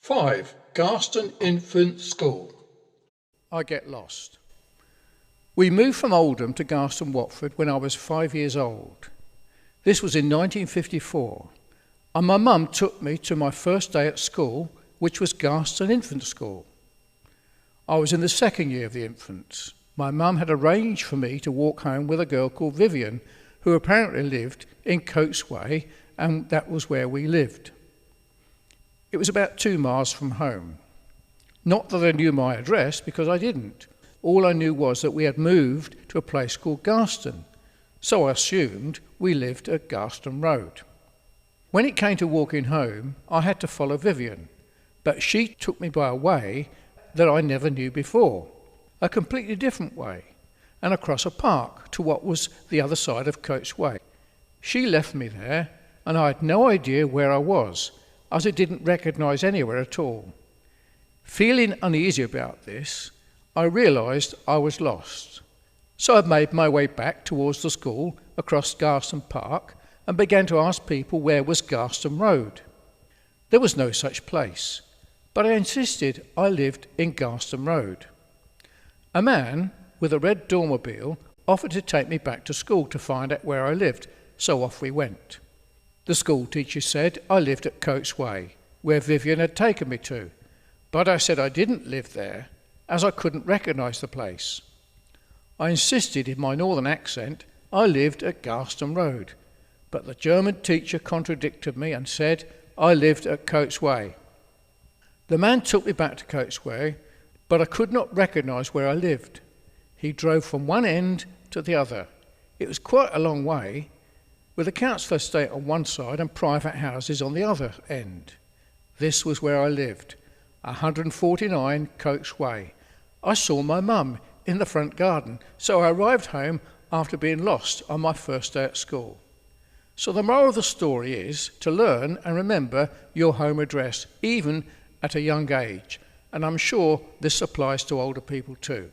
5. Garston Infants School. I get lost. We moved from Oldham to Garston, Watford when I was 5 years old. This was in 1954, and my mum took me to my first day at school, which was Garston Infants School. I was in the second year of the infants. My mum had arranged for me to walk home with a girl called Vivian, who apparently lived in Coates Way, and that was where we lived. It was about 2 miles from home. Not that I knew my address, because I didn't. All I knew was that we had moved to a place called Garston, so I assumed we lived at Garston Road. When it came to walking home, I had to follow Vivian, but she took me by a way that I never knew before, a completely different way, and across a park to what was the other side of Coates Way. She left me there, and I had no idea where I was, as I didn't recognise anywhere at all. Feeling uneasy about this, I realised I was lost. So I made my way back towards the school across Garston Park and began to ask people where was Garston Road. There was no such place, but I insisted I lived in Garston Road. A man with a red dormobile offered to take me back to school to find out where I lived, so off we went. The school teacher said I lived at Coates Way, where Vivian had taken me to, but I said I didn't live there, as I couldn't recognise the place. I insisted in my northern accent I lived at Garston Road, but the German teacher contradicted me and said I lived at Coates Way. The man took me back to Coates Way, but I could not recognise where I lived. He drove from one end to the other. It was quite a long way, with a council estate on one side and private houses on the other end. This was where I lived, 149 Coates Way. I saw my mum in the front garden, so I arrived home after being lost on my first day at school. So the moral of the story is to learn and remember your home address, even at a young age, and I'm sure this applies to older people too.